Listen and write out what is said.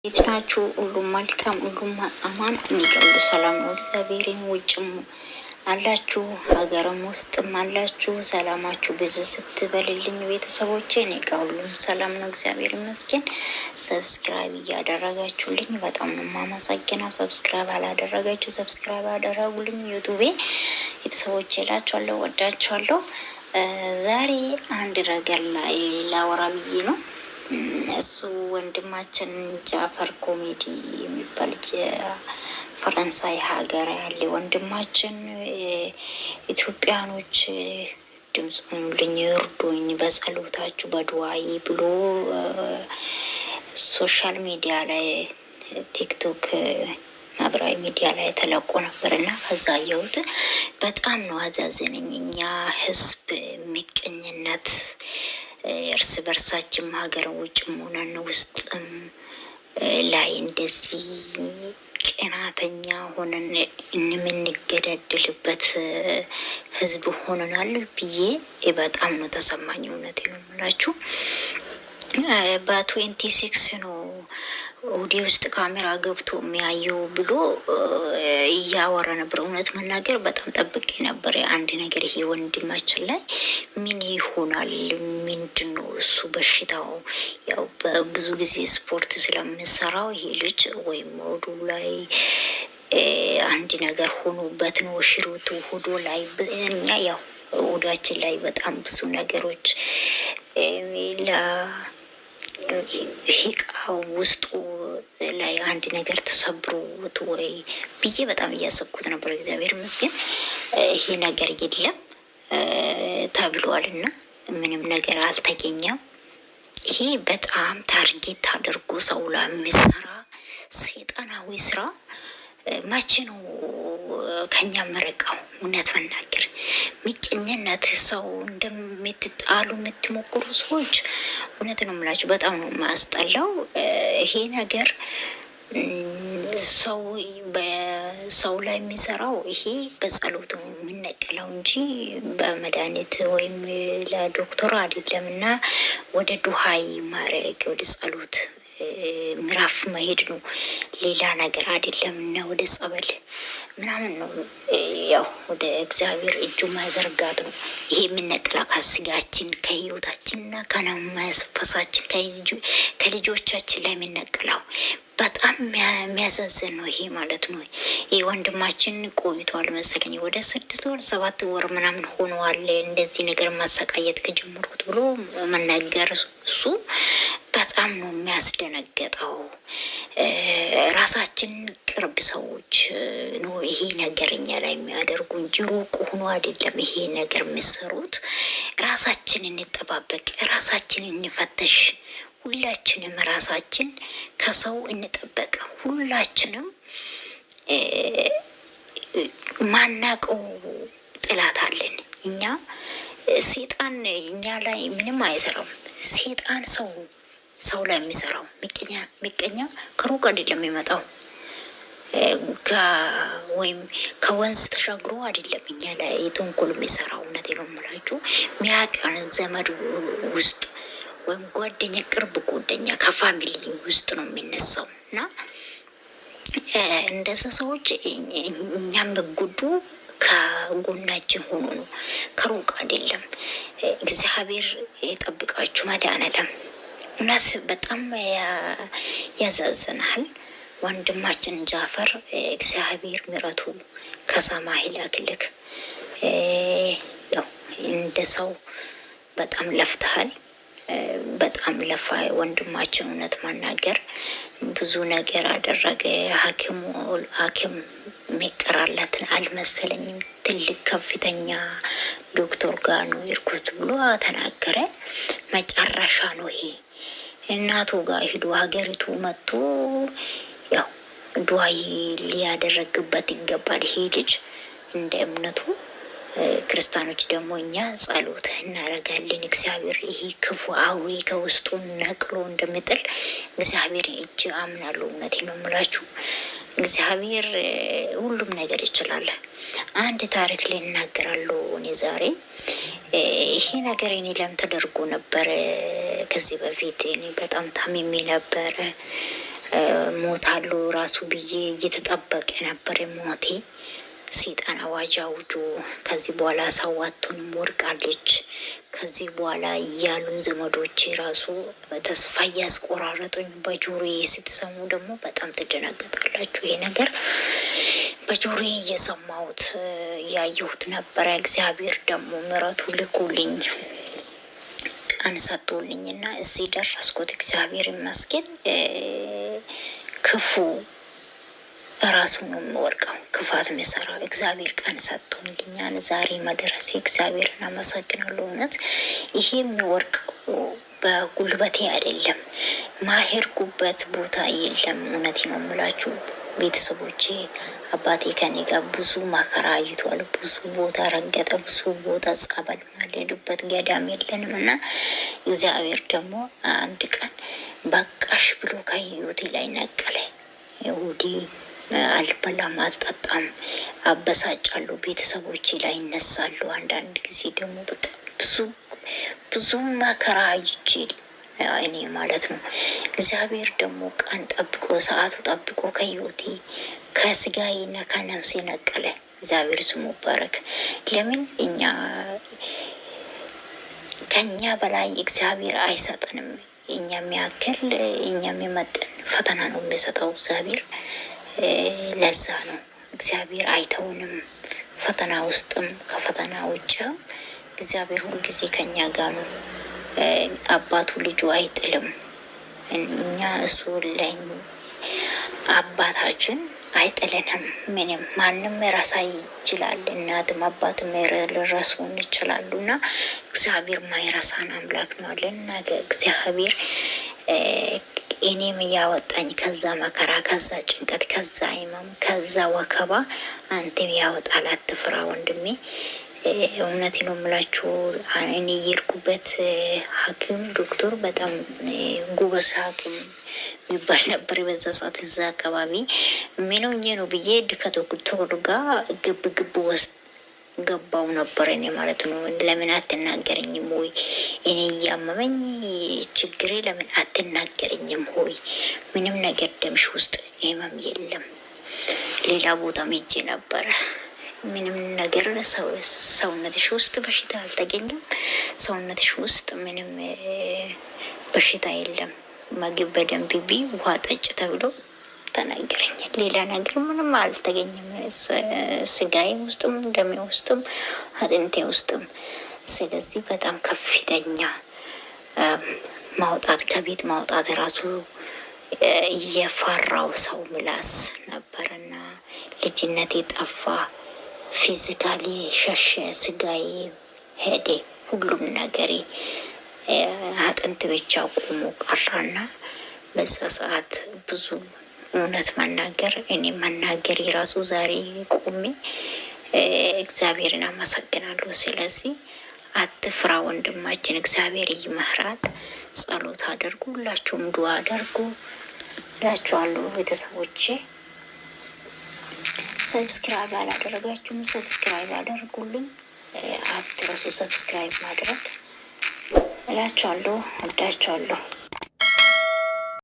የትናችሁ ሁሉም መልካም ሁሉም አማን የሚገሉ ሰላም ነው። እግዚአብሔርን ውጭም አላችሁ ሀገርም ውስጥም አላችሁ ሰላማችሁ ብዙ ስትበልልኝ ቤተሰቦቼ እኔ ጋ ሁሉም ሰላም ነው። እግዚአብሔር ይመስገን። ሰብስክራይብ እያደረጋችሁልኝ በጣም ነው የማመሰግነው። ሰብስክራይብ አላደረጋችሁ ሰብስክራይብ አደረጉልኝ። ዩቱቤ ቤተሰቦቼ እላችኋለሁ፣ ወዳችኋለሁ። ዛሬ አንድ ነገር ላይ ላወራ ብዬ ነው። እሱ ወንድማችን ጃፈር ኮሜዲ የሚባል ፈረንሳይ ሀገር ያለ ወንድማችን ኢትዮጵያኖች ድምፅ ሆኑልኝ፣ እርዱኝ በጸሎታችሁ በድዋይ ብሎ ሶሻል ሚዲያ ላይ ቲክቶክ ማህበራዊ ሚዲያ ላይ ተለቆ ነበር እና ከዛ አየሁት። በጣም ነው አዛዘነኝ። እኛ ህዝብ ምቀኝነት እርስ በርሳችን ሀገር ውጭም ሆነን ውስጥም ላይ እንደዚህ ቅናተኛ ሆነን የምንገዳደልበት ህዝብ ሆነናል ብዬ በጣም ነው ተሰማኝ። እውነቴ ነው የምላችሁ። በ26 ነው ወዲ ውስጥ ካሜራ ገብቶ የሚያየው ብሎ እያወራ ነበር። እውነት መናገር በጣም ጠብቄ ነበር አንድ ነገር። ይሄ ወንድማችን ላይ ምን ይሆናል? ምንድን ነው እሱ በሽታው? ያው በብዙ ጊዜ ስፖርት ስለምሰራው ይሄ ልጅ ወይም ወዱ ላይ አንድ ነገር ሆኖበት ነው ሽሩቱ ሆዶ ላይ እኛ ያው ወዳችን ላይ በጣም ብዙ ነገሮች ሂቃው ውስጡ ላይ አንድ ነገር ተሰብሮት ወይ ብዬ በጣም እያሰብኩት ነበር። እግዚአብሔር ይመስገን ይሄ ነገር የለም ተብሏል እና ምንም ነገር አልተገኘም። ይሄ በጣም ታርጌት አድርጎ ሰው ላይ የሚሰራ ሰይጣናዊ ስራ መቼ ነው ከኛ መረቃው? እውነት መናገር ምቀኝነት፣ ሰው እንደምትጣሉ የምትሞክሩ ሰዎች እውነት ነው የምላችሁ በጣም ነው የማያስጠላው ይሄ ነገር። ሰው በሰው ላይ የሚሰራው ይሄ በጸሎት ነው የምነቀለው እንጂ በመድኃኒት ወይም ለዶክተር አይደለም። እና ወደ ዱሃይ ማድረግ ወደ ጸሎት ምዕራፍ መሄድ ነው፣ ሌላ ነገር አይደለም። እና ወደ ጸበል ምናምን ነው ያው ወደ እግዚአብሔር እጁ ማዘርጋት ነው። ይሄ የምነቅላ ከስጋችን ከህይወታችን እና ከነመንፈሳችን ከልጆቻችን ላይ የምነቅላው በጣም የሚያሳዝን ነው ይሄ ማለት ነው። ይህ ወንድማችን ቆይቷል መሰለኝ ወደ 6 ወር 7 ወር ምናምን ሆነዋል እንደዚህ ነገር ማሰቃየት ከጀመርኩት ብሎ መናገር እሱ በጣም ነው የሚያስደነገጠው። ራሳችን ቅርብ ሰዎች ነው ይሄ ነገር እኛ ላይ የሚያደርጉ እንጂ ሩቅ ሆኖ አይደለም ይሄ ነገር የሚሰሩት። ራሳችን እንጠባበቅ፣ ራሳችን እንፈተሽ። ሁላችንም ራሳችን ከሰው እንጠበቅ። ሁላችንም ማናቀው ጥላት አለን እኛ። ሴጣን እኛ ላይ ምንም አይሰራም። ሴጣን ሰው ላይ የሚሰራው ምቀኛ ከሩቅ አይደለም የሚመጣው፣ ወይም ከወንዝ ተሻግሮ አይደለም እኛ ላይ ተንኮል የሚሰራው። እውነቴ ነው የምላችሁ ሚያቀን ዘመድ ውስጥ ወይም ጓደኛ ቅርብ ጓደኛ ከፋሚሊ ውስጥ ነው የሚነሳው። እና እንደዚህ ሰዎች እኛም በጉዱ ከጎናችን ሆኖ ነው፣ ከሩቅ አይደለም። እግዚአብሔር የጠብቃችሁ መድኃኔዓለም። እውነት በጣም ያዛዝናል። ወንድማችን ጃፈር እግዚአብሔር ምሕረቱ ከሰማይ ይላክልክ። ያው እንደ ሰው በጣም ለፍተሃል፣ በጣም ለፋ ወንድማችን። እውነት ማናገር ብዙ ነገር አደረገ። ሐኪም የሚቀራለትን አልመሰለኝም። ትልቅ ከፍተኛ ዶክተር ጋር ነው ይርኩት ብሎ ተናገረ። መጨረሻ ነው ይሄ። እናቱ ጋር ሂዶ ሀገሪቱ መጥቶ ያው ዱዓይ ሊያደረግበት ይገባል ይሄ ልጅ እንደ እምነቱ። ክርስቲያኖች ደግሞ እኛ ጸሎት እናደርጋለን። እግዚአብሔር ይሄ ክፉ አውሬ ከውስጡ ነቅሎ እንደሚጥል እግዚአብሔር እጅ አምናለሁ። እውነቴ ነው የምላችሁ። እግዚአብሔር ሁሉም ነገር ይችላል። አንድ ታሪክ ላይ እናገራለሁ እኔ ዛሬ። ይሄ ነገር እኔ ለም ተደርጎ ነበረ ከዚህ በፊት እኔ በጣም ታምሜ ነበረ። ሞታሉ ራሱ ብዬ እየተጠበቀ ነበር ሞቴ። ሰይጣን አዋጅ አውጆ ከዚህ በኋላ ሰዋቱንም ወርቃለች ከዚህ በኋላ እያሉን ዘመዶቼ ራሱ ተስፋ እያስቆራረጡኝ በጆሮዬ ስትሰሙ ደግሞ በጣም ትደነገጣላችሁ። ይሄ ነገር በጆሮዬ እየሰማሁት ያየሁት ነበረ። እግዚአብሔር ደግሞ ምሕረቱ ልኮልኝ አንሰጥቶልኝ እና እዚህ ደረስኩት። እግዚአብሔር ይመስገን። ክፉ ራሱ ነው የሚወርቀው፣ ክፋት የሚሰራ እግዚአብሔር ቀን ሰጥቶልኛል ዛሬ መድረሴ እግዚአብሔርን አመሰግናለሁ። እውነት ይሄ የሚወርቀው በጉልበቴ አይደለም፣ ማሄድኩበት ቦታ የለም። እውነት ነው የምላችሁ ቤተሰቦቼ፣ አባቴ ከኔ ጋር ብዙ መከራ አይቷል። ብዙ ቦታ ረገጠ፣ ብዙ ቦታ ጸበል ማልሄድበት ገዳም የለንም እና እግዚአብሔር ደግሞ አንድ ቀን በቃሽ ብሎ ከህይወቴ ላይ ነቀለ። ይሁዲ አልበላም አልጠጣም፣ አበሳጫለሁ፣ ቤተሰቦቼ ላይ ይነሳሉ። አንዳንድ ጊዜ ደግሞ በቃ ብዙ መከራ አይቼ እኔ ማለት ነው። እግዚአብሔር ደግሞ ቀን ጠብቆ ሰዓቱ ጠብቆ ከህይወቴ ከስጋዬና ከነፍሴ ነቀለ። እግዚአብሔር ስሙ ይባረክ። ለምን ከኛ በላይ እግዚአብሔር አይሰጠንም። እኛ የሚያክል እኛ የሚመጥን ፈተና ነው የሚሰጠው እግዚአብሔር። ለዛ ነው እግዚአብሔር አይተውንም። ፈተና ውስጥም ከፈተና ውጭም እግዚአብሔር ሁልጊዜ ከኛ ጋር ነው። አባቱ ልጁ አይጥልም። እኛ እሱ ለኝ አባታችን አይጥልንም። ምንም ማንም ረሳ ይችላል። እናትም አባትም ሊረሱን ይችላሉ እና እግዚአብሔር ማይረሳን አምላክ ነው አለን። ነገ እግዚአብሔር እኔም ያወጣኝ ከዛ መከራ፣ ከዛ ጭንቀት፣ ከዛ ህመም፣ ከዛ ወከባ አንተም ያወጣል። አትፍራ ወንድሜ። እውነት ነው የምላችሁ። እኔ የሄድኩበት ሐኪም ዶክተር በጣም ጉበዝ ሐኪም የሚባል ነበር በዛ ሰዓት። እዛ አካባቢ ምንኛ ነው ብዬ ከዶክተሩ ጋር ግብ ውስጥ ገባው ነበር እኔ ማለት ነው። ለምን አትናገረኝም ሆይ እኔ እያመመኝ ችግሬ ለምን አትናገረኝም ሆይ? ምንም ነገር ደምሽ ውስጥ ህመም የለም። ሌላ ቦታም ሄጄ ነበረ። ምንም ነገር ሰውነትሽ ውስጥ በሽታ አልተገኘም። ሰውነትሽ ውስጥ ምንም በሽታ የለም። ምግብ በደንብ ቢ፣ ውሃ ጠጭ ተብሎ ተናገረኝ። ሌላ ነገር ምንም አልተገኘም። ስጋዬ ውስጥም ደሜ ውስጥም አጥንቴ ውስጥም። ስለዚህ በጣም ከፍተኛ ማውጣት ከቤት ማውጣት ራሱ እየፈራው ሰው ምላስ ነበርና ልጅነቴ ጠፋ። ፊዚካሊ ሸሸ፣ ስጋዬ ሄዴ፣ ሁሉም ነገሬ አጥንት ብቻ ቆሞ ቀራና በዛ ሰዓት ብዙ እውነት መናገር እኔ መናገር የራሱ ዛሬ ቆሜ እግዚአብሔርን አመሰግናለሁ። ስለዚህ አትፍራ ወንድማችን፣ እግዚአብሔር ይመህራል። ጸሎት አድርጉ፣ ሁላችሁም ዱአ አድርጉ እላችኋለሁ ቤተሰቦቼ። ሰብስክራይብ አላደረጋችሁም ሰብስክራይብ አድርጉልኝ፣ አትረሱ ሰብስክራይብ ማድረግ እላችኋለሁ። ወዳችኋለሁ።